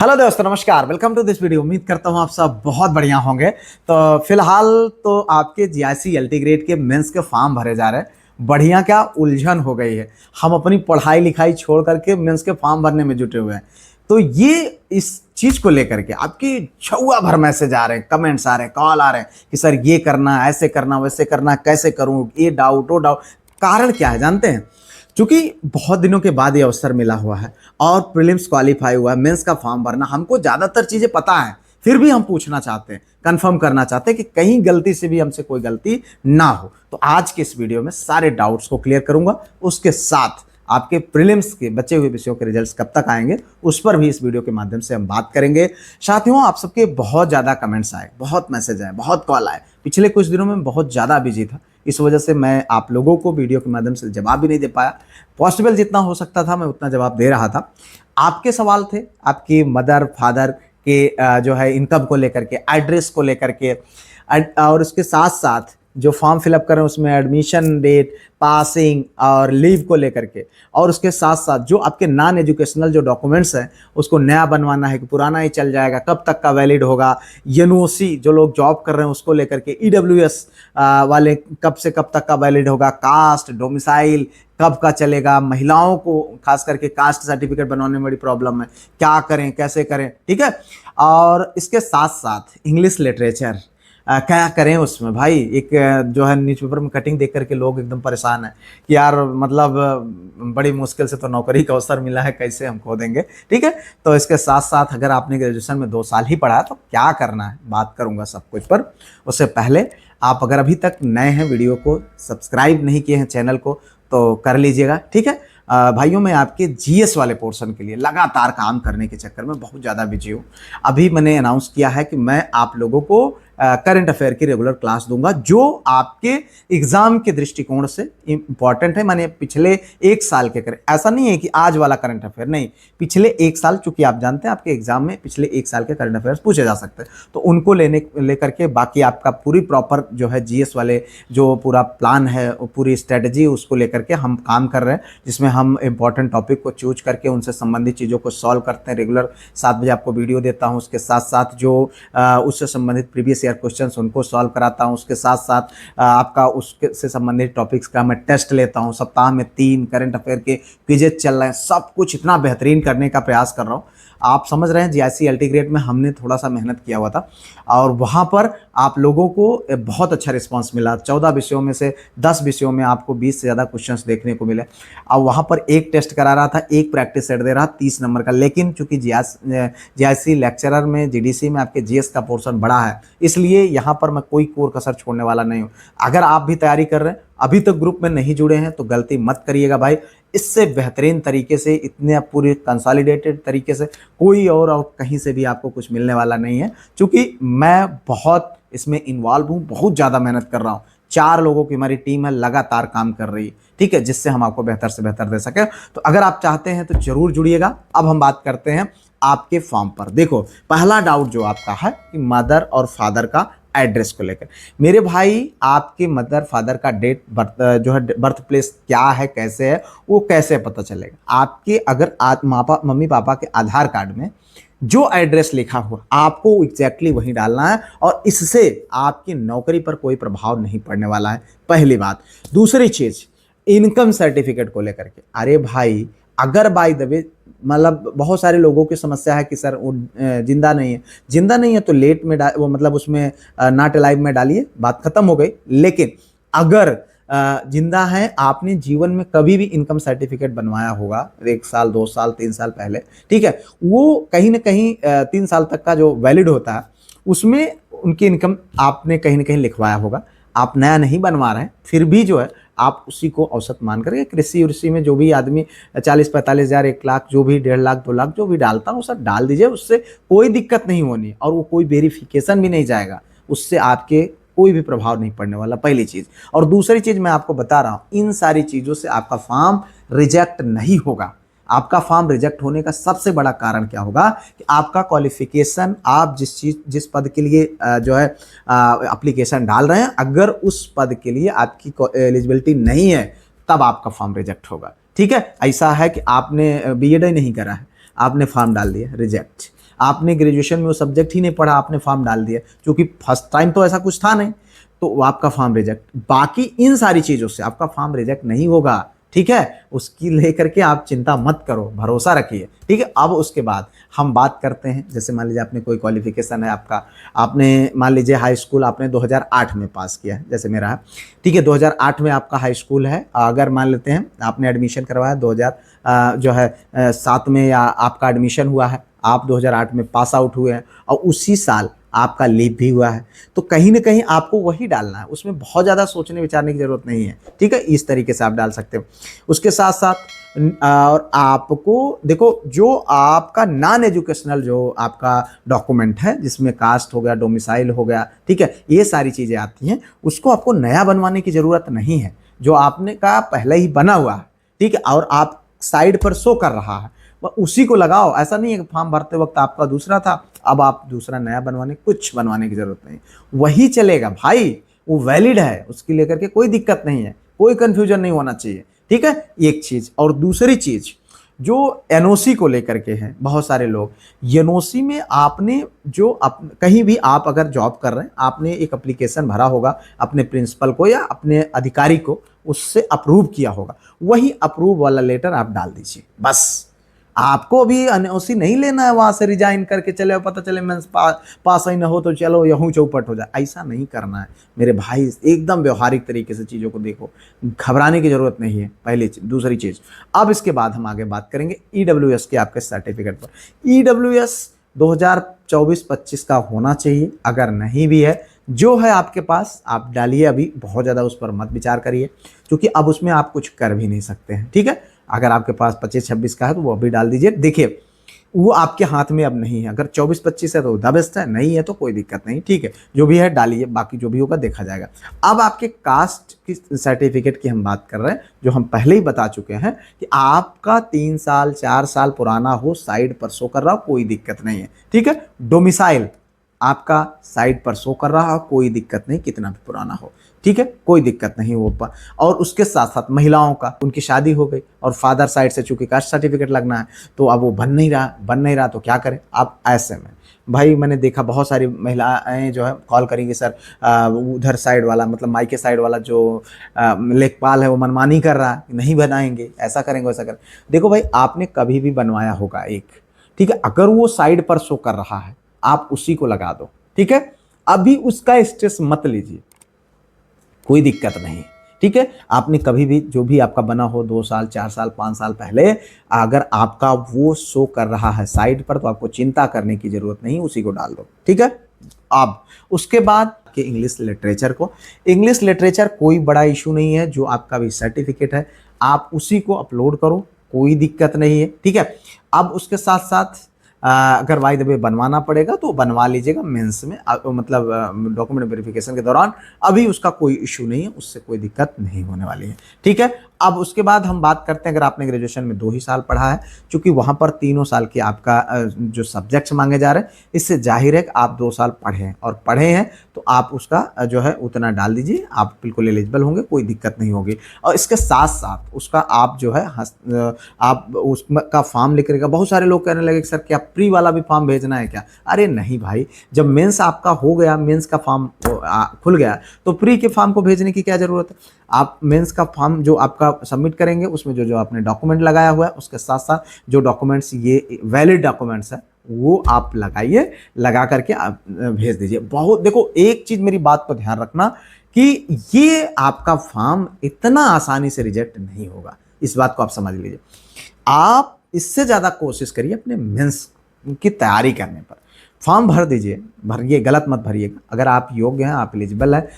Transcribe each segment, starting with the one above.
Hello दोस्तों, नमस्कार। Welcome to this video. उम्मीद करता हूँ आप सब बहुत बढ़िया होंगे। तो फिलहाल तो आपके जीआईसी एल्टी ग्रेड के मेंस के फॉर्म भरे जा रहे हैं। बढ़िया क्या उलझन हो गई है। हम अपनी पढ़ाई लिखाई छोड़ करके मेंस के फॉर्म भरने में जुटे हुए हैं। तो ये इस चीज को लेकर के आपकी छुआ भर मैसेज आ रहे हैं, कमेंट्स आ रहे हैं, कॉल आ रहे हैं कि सर ये करना, ऐसे करना, वैसे करना, कैसे करूं, ये डाउट वो डाउट। कारण क्या है जानते हैं? क्योंकि बहुत दिनों के बाद ये अवसर मिला हुआ है और प्रीलिम्स क्वालिफाई हुआ है, मेंस का फॉर्म भरना, हमको ज़्यादातर चीज़ें पता है, फिर भी हम पूछना चाहते हैं, कंफर्म करना चाहते हैं कि कहीं गलती से भी हमसे कोई गलती ना हो। तो आज के इस वीडियो में सारे डाउट्स को क्लियर करूंगा। उसके साथ आपके प्रीलिम्स के बचे हुए विषयों के रिजल्ट्स कब तक आएंगे उस पर भी इस वीडियो के माध्यम से हम बात करेंगे। साथियों, आप सबके बहुत ज़्यादा कमेंट्स आए, बहुत मैसेज आए, बहुत कॉल आए। पिछले कुछ दिनों में बहुत ज़्यादा बिजी था, इस वजह से मैं आप लोगों को वीडियो के माध्यम से जवाब भी नहीं दे पाया। पॉसिबल जितना हो सकता था मैं उतना जवाब दे रहा था। आपके सवाल थे आपकी मदर फादर के जो है इनकम को लेकर के, एड्रेस को लेकर के, और उसके साथ साथ जो फॉर्म फिलअप कर रहे हैं उसमें एडमिशन डेट, पासिंग और लीव को लेकर के, और उसके साथ साथ जो आपके नॉन एजुकेशनल जो डॉक्यूमेंट्स हैं उसको नया बनवाना है कि पुराना ही चल जाएगा, कब तक का वैलिड होगा। एनओसी जो लोग जॉब कर रहे हैं उसको लेकर के, ईडब्ल्यूएस वाले कब से कब तक का वैलिड होगा, कास्ट डोमिसाइल कब का चलेगा, महिलाओं को खास करके कास्ट सर्टिफिकेट बनवाने में बड़ी प्रॉब्लम है, क्या करें कैसे करें, ठीक है। और इसके साथ साथ इंग्लिश लिटरेचर क्या करें उसमें भाई। एक जो है न्यूज़पेपर में कटिंग देख करके लोग एकदम परेशान है कि यार मतलब बड़ी मुश्किल से तो नौकरी का अवसर मिला है, कैसे हम खो देंगे, ठीक है। तो इसके साथ साथ अगर आपने ग्रेजुएशन में 2 साल ही पढ़ा है तो क्या करना है, बात करूंगा सब कुछ। पर उससे पहले आप अगर अभी तक नए हैं, वीडियो को सब्सक्राइब नहीं किए हैं चैनल को, तो कर लीजिएगा, ठीक है। भाइयों, मैं आपके जीएस वाले पोर्शन के लिए लगातार काम करने के चक्कर में बहुत ज़्यादा बिजी हूँ। अभी मैंने अनाउंस किया है कि मैं आप लोगों को करंट अफेयर की रेगुलर क्लास दूंगा जो आपके एग्जाम के दृष्टिकोण से इंपॉर्टेंट है। मैंने पिछले 1 साल के करें, ऐसा नहीं है कि आज वाला करंट अफेयर, नहीं, पिछले 1 साल, चूंकि आप जानते हैं आपके एग्जाम में पिछले 1 साल के करंट अफेयर्स पूछे जा सकते हैं, तो उनको लेकर के बाकी आपका पूरी प्रॉपर जो है जीएस वाले जो पूरा प्लान है, पूरी स्ट्रेटजी, उसको लेकर के हम काम कर रहे हैं, जिसमें हम इंपॉर्टेंट टॉपिक को चूज करके उनसे संबंधित चीज़ों को सॉल्व करते हैं। रेगुलर 7 बजे आपको वीडियो देता हूँ, उसके साथ साथ जो उससे संबंधित प्रीवियस ईयर क्वेश्चंस उनको सॉल्व कराता हूँ। उसके साथ साथ आपका उससे संबंधित टॉपिक्स का मैं टेस्ट लेता हूँ। सप्ताह में 3 करंट अफेयर के क्विजेज चल रहे हैं। सब कुछ इतना बेहतरीन करने का प्रयास कर रहा हूँ। आप समझ रहे हैं जीआईसी एल्टी ग्रेड में हमने थोड़ा सा मेहनत किया हुआ था और वहाँ पर आप लोगों को बहुत अच्छा रिस्पांस मिला। 14 विषयों में से 10 विषयों में आपको 20 से ज़्यादा क्वेश्चंस देखने को मिले। अब वहाँ पर एक टेस्ट करा रहा था, एक प्रैक्टिस सेट दे रहा 30 नंबर का, लेकिन चूंकि जीआईसी लेक्चरर में, जीडीसी में आपके जीएस का पोर्शन बड़ा है, इसलिए यहाँ पर मैं कोई कोर कसर छोड़ने वाला नहीं हूँ। अगर आप भी तैयारी कर रहे हैं, अभी तक ग्रुप में नहीं जुड़े हैं, तो गलती मत करिएगा भाई। इससे बेहतरीन तरीके से, इतने पूरे कंसोलिडेटेड तरीके से कोई और कहीं से भी आपको कुछ मिलने वाला नहीं है, क्योंकि मैं बहुत इसमें इन्वॉल्व हूँ, बहुत ज़्यादा मेहनत कर रहा हूँ। 4 लोगों की हमारी टीम है, लगातार काम कर रही है, ठीक है, जिससे हम आपको बेहतर से बेहतर दे सकें। तो अगर आप चाहते हैं तो जरूर जुड़िएगा। अब हम बात करते हैं आपके फॉर्म पर। देखो, पहला डाउट जो आपका है कि मदर और फादर का एड्रेस को लेकर। मेरे भाई, आपके मदर फादर का डेट बर्थ जो है, बर्थ प्लेस क्या है, कैसे है, वो कैसे पता चलेगा? आपके अगर मम्मी पापा के आधार कार्ड में जो एड्रेस लिखा हुआ, आपको एग्जैक्टली वही डालना है, और इससे आपकी नौकरी पर कोई प्रभाव नहीं पड़ने वाला है, पहली बात। दूसरी चीज, इनकम सर्टिफिकेट को लेकर के, अरे भाई, अगर बाय द वे मतलब बहुत सारे लोगों की समस्या है कि सर वो जिंदा नहीं है, जिंदा नहीं है तो लेट में वो मतलब उसमें नॉट अलाइव में डालिए, बात खत्म हो गई। लेकिन अगर जिंदा है, आपने जीवन में कभी भी इनकम सर्टिफिकेट बनवाया होगा 1 साल 2 साल 3 साल पहले, ठीक है, वो कहीं ना कहीं 3 साल तक का जो वैलिड होता है उसमें उनकी इनकम आपने कहीं ना कहीं लिखवाया होगा। आप नया नहीं बनवा रहे हैं, फिर भी जो है आप उसी को औसत मान करके, कृषि उर्षि में जो भी आदमी 40-45 हज़ार, 1 लाख, जो भी 1.5 लाख 2 लाख जो भी डालता है वो सब डाल दीजिए, उससे कोई दिक्कत नहीं होनी, और वो कोई वेरिफिकेशन भी नहीं जाएगा, उससे आपके कोई भी प्रभाव नहीं पड़ने वाला, पहली चीज़। और दूसरी चीज़ मैं आपको बता रहा हूँ, इन सारी चीज़ों से आपका फॉर्म रिजेक्ट नहीं होगा। आपका फॉर्म रिजेक्ट होने का सबसे बड़ा कारण क्या होगा कि आपका क्वालिफिकेशन, आप जिस पद के लिए जो है एप्लीकेशन डाल रहे हैं, अगर उस पद के लिए आपकी एलिजिबिलिटी नहीं है, तब आपका फॉर्म रिजेक्ट होगा, ठीक है। ऐसा है कि आपने बीएड ही नहीं करा है, आपने फॉर्म डाल दिया, रिजेक्ट। आपने ग्रेजुएशन में वो सब्जेक्ट ही नहीं पढ़ा, आपने फॉर्म डाल दिया, क्योंकि फर्स्ट टाइम तो ऐसा कुछ था नहीं, तो वो आपका फॉर्म रिजेक्ट। बाकी इन सारी चीज़ों से आपका फॉर्म रिजेक्ट नहीं होगा, ठीक है, उसकी लेकर के आप चिंता मत करो, भरोसा रखिए, ठीक है। अब उसके बाद हम बात करते हैं, जैसे मान लीजिए आपने कोई क्वालिफिकेशन है आपका, आपने मान लीजिए हाई स्कूल आपने 2008 में पास किया है, जैसे मेरा है, ठीक है, 2008 में आपका हाई स्कूल है। अगर मान लेते हैं आपने एडमिशन करवाया 2007 में, या आपका एडमिशन हुआ है, आप 2008 में पास आउट हुए हैं और उसी साल आपका लीव भी हुआ है, तो कहीं ना कहीं आपको वही डालना है, उसमें बहुत ज़्यादा सोचने विचारने की ज़रूरत नहीं है, ठीक है। इस तरीके से आप डाल सकते हो। उसके साथ साथ और आपको देखो, जो आपका नॉन एजुकेशनल जो आपका डॉक्यूमेंट है, जिसमें कास्ट हो गया, डोमिसाइल हो गया, ठीक है, ये सारी चीज़ें आती हैं, उसको आपको नया बनवाने की ज़रूरत नहीं है। जो आपने का पहले ही बना हुआ है, ठीक है, और आप साइड पर शो कर रहा है, उसी को लगाओ। ऐसा नहीं है कि फॉर्म भरते वक्त आपका दूसरा था, अब आप दूसरा नया बनवाने, कुछ बनवाने की जरूरत नहीं, वही चलेगा भाई, वो वैलिड है, उसकी लेकर के कोई दिक्कत नहीं है, कोई कंफ्यूजन नहीं होना चाहिए, ठीक है। एक चीज, और दूसरी चीज जो एनओसी को लेकर के है, बहुत सारे लोग एनओसी में आपने जो कहीं भी आप अगर जॉब कर रहे हैं, आपने एक एप्लीकेशन भरा होगा अपने प्रिंसिपल को या अपने अधिकारी को, उससे अप्रूव किया होगा, वही अप्रूव वाला लेटर आप डाल दीजिए बस। आपको भी एनओसी नहीं लेना है वहां से रिजाइन करके चले, पता चले मैं पास ही ना हो तो चलो यहूँ चौपट हो जाए, ऐसा नहीं करना है मेरे भाई। एकदम व्यवहारिक तरीके से चीज़ों को देखो, घबराने की जरूरत नहीं है, पहली चीज। दूसरी चीज, अब इसके बाद हम आगे बात करेंगे ईडब्ल्यूएस के आपके सर्टिफिकेट पर। ईडब्ल्यूएस 2024-25 का होना चाहिए, अगर नहीं भी है, जो है आपके पास आप डालिए, अभी बहुत ज़्यादा उस पर मत विचार करिए, क्योंकि अब उसमें आप कुछ कर भी नहीं सकते हैं, ठीक है। अगर आपके पास 25-26 का है तो वो अभी डाल दीजिए। देखिए, वो आपके हाथ में अब नहीं है, अगर 24-25 है तो द बेस्ट है, नहीं है तो कोई दिक्कत नहीं, ठीक है, जो भी है डालिए, बाकी जो भी होगा देखा जाएगा। अब आपके कास्ट की सर्टिफिकेट की हम बात कर रहे हैं, जो हम पहले ही बता चुके हैं कि आपका 3 साल 4 साल पुराना हो, साइड पर शो कर रहा हो, कोई दिक्कत नहीं है, ठीक है। डोमिसाइल आपका साइड पर शो कर रहा हो, कोई दिक्कत नहीं, कितना भी पुराना हो, ठीक है, कोई दिक्कत नहीं हो पा। और उसके साथ साथ महिलाओं का, उनकी शादी हो गई और फादर साइड से चूंकि कास्ट सर्टिफिकेट लगना है, तो अब वो बन नहीं रहा तो क्या करें। अब ऐसे में भाई मैंने देखा बहुत सारी महिलाएं जो है कॉल करेंगी, सर उधर साइड वाला, मतलब मायके साइड वाला जो लेखपाल है वो मनमानी कर रहा है, नहीं बनाएंगे, ऐसा करेंगे वैसा करें। देखो भाई, आपने कभी भी बनवाया होगा एक, ठीक है, अगर वो साइड पर शो कर रहा है आप उसी को लगा दो, ठीक है। अभी उसका स्ट्रेस मत लीजिए, कोई दिक्कत नहीं, ठीक है। आपने कभी भी जो भी आपका बना हो 2 साल 4 साल 5 साल पहले, अगर आपका वो शो कर रहा है साइड पर, तो आपको चिंता करने की जरूरत नहीं, उसी को डाल दो, ठीक है। अब उसके बाद कि इंग्लिश लिटरेचर कोई बड़ा इशू नहीं है, जो आपका भी सर्टिफिकेट है आप उसी को अपलोड करो, कोई दिक्कत नहीं है, ठीक है। अब उसके साथ साथ अगर बाय द वे बनवाना पड़ेगा तो बनवा लीजिएगा मेंस में, मतलब डॉक्यूमेंट वेरिफिकेशन के दौरान, अभी उसका कोई इशू नहीं है, उससे कोई दिक्कत नहीं होने वाली है, ठीक है। अब उसके बाद हम बात करते हैं, अगर आपने ग्रेजुएशन में 2 ही साल पढ़ा है, चूंकि वहाँ पर 3 साल के आपका जो सब्जेक्ट्स मांगे जा रहे हैं, इससे जाहिर है कि आप 2 साल पढ़े हैं तो आप उसका जो है उतना डाल दीजिए, आप बिल्कुल एलिजिबल होंगे, कोई दिक्कत नहीं होगी। और इसके साथ साथ उसका आप जो है आप उसका फॉर्म लिख करेगा। बहुत सारे लोग कहने लगे सर क्या प्री वाला भी फॉर्म भेजना है क्या? अरे नहीं भाई, जब मेंस आपका हो गया, मेंस का फॉर्म खुल गया, तो प्री के फॉर्म को भेजने की क्या ज़रूरत है। आप मेंस का फॉर्म जो आपका सबमिट करेंगे, उसमें जो जो आपने डॉक्यूमेंट लगाया हुआ है, उसके साथ साथ जो डॉक्यूमेंट्स ये वैलिड डॉक्यूमेंट्स है वो आप लगाइए, लगा करके आप भेज दीजिए। बहुत देखो, एक चीज़ मेरी बात पर ध्यान रखना कि ये आपका फॉर्म इतना आसानी से रिजेक्ट नहीं होगा, इस बात को आप समझ लीजिए। आप इससे ज़्यादा कोशिश करिए अपने मेंस की तैयारी करने पर। फॉर्म भर दीजिए, भरिए, गलत मत भरिएगा। अगर आप योग्य हैं, आप एलिजिबल हैं,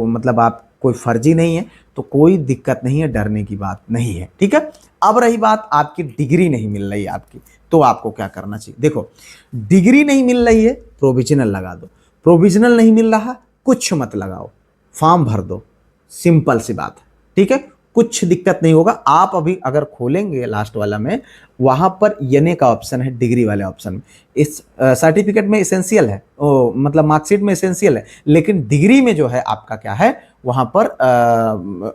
मतलब आप कोई फर्जी नहीं है, तो कोई दिक्कत नहीं है, डरने की बात नहीं है, ठीक है। अब रही बात आपकी डिग्री नहीं मिल रही है आपकी, तो आपको क्या करना चाहिए। देखो, डिग्री नहीं मिल रही है, प्रोविजनल लगा दो। प्रोविजनल नहीं मिल रहा, कुछ मत लगाओ, फॉर्म भर दो, सिंपल सी बात है, ठीक है। कुछ दिक्कत नहीं होगा। आप अभी अगर खोलेंगे लास्ट वाला में, वहां पर यने का ऑप्शन है, डिग्री वाले ऑप्शन में। इस सर्टिफिकेट में एसेंशियल है, मतलब मार्कशीट में एसेंशियल है, लेकिन डिग्री में जो है आपका क्या है, वहां पर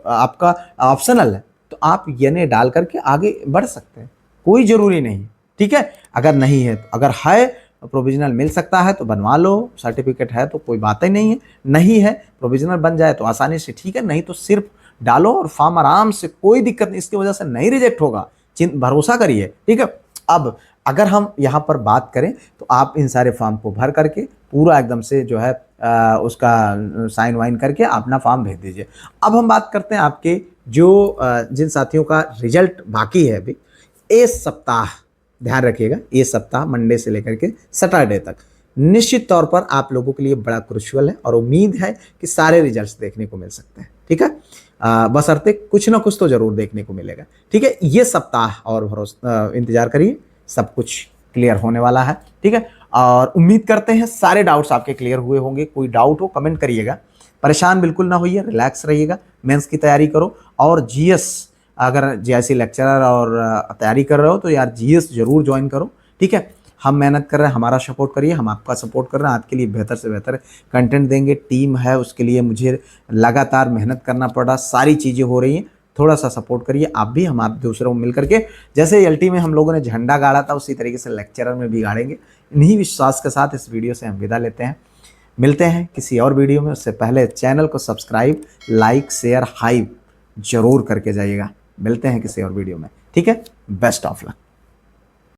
आपका ऑप्शनल है। तो आप यने डाल करके आगे बढ़ सकते हैं, कोई जरूरी नहीं, ठीक है। अगर नहीं है, अगर है प्रोविजनल मिल सकता है तो बनवा लो, सर्टिफिकेट है तो कोई बात ही नहीं है, नहीं है प्रोविजनल बन जाए तो आसानी से ठीक है, नहीं तो सिर्फ डालो और फॉर्म आराम से, कोई दिक्कत नहीं, इसकी वजह से नहीं रिजेक्ट होगा, भरोसा करिए, ठीक है। अब अगर हम यहाँ पर बात करें तो आप इन सारे फॉर्म को भर करके पूरा एकदम से जो है उसका साइन वाइन करके अपना फॉर्म भेज दीजिए। अब हम बात करते हैं आपके जो जिन साथियों का रिजल्ट बाकी है अभी, इस सप्ताह ध्यान रखिएगा, ये सप्ताह मंडे से लेकर के सैटरडे तक निश्चित तौर पर आप लोगों के लिए बड़ा क्रुशियल है और उम्मीद है कि सारे रिजल्ट्स देखने को मिल सकते हैं, ठीक है। बशर्ते कुछ ना कुछ तो जरूर देखने को मिलेगा, ठीक है। ये सप्ताह और भरोसा इंतजार करिए, सब कुछ क्लियर होने वाला है, ठीक है। और उम्मीद करते हैं सारे डाउट्स आपके क्लियर हुए होंगे। कोई डाउट हो कमेंट करिएगा, परेशान बिल्कुल ना होइए, रिलैक्स रहिएगा, मेंस की तैयारी करो। और जीएस अगर जीआईसी लेक्चरर और तैयारी कर रहे हो तो यार जीएस जरूर ज्वाइन करो, ठीक है। हम मेहनत कर रहे हैं, हमारा सपोर्ट करिए, हम आपका सपोर्ट कर रहे हैं, आपके लिए बेहतर से बेहतर कंटेंट देंगे। टीम है, उसके लिए मुझे लगातार मेहनत करना पड़ रहा, सारी चीज़ें हो रही हैं, थोड़ा सा सपोर्ट करिए आप भी, हम आप दूसरों मिल करके, जैसे एलटी में हम लोगों ने झंडा गाड़ा था उसी तरीके से लेक्चरर में भी गाड़ेंगे। इन्हीं विश्वास के साथ इस वीडियो से हम विदा लेते हैं, मिलते हैं किसी और वीडियो में। उससे पहले चैनल को सब्सक्राइब, लाइक, शेयर, हाइप जरूर करके जाइएगा। मिलते हैं किसी और वीडियो में, ठीक है। Best of luck.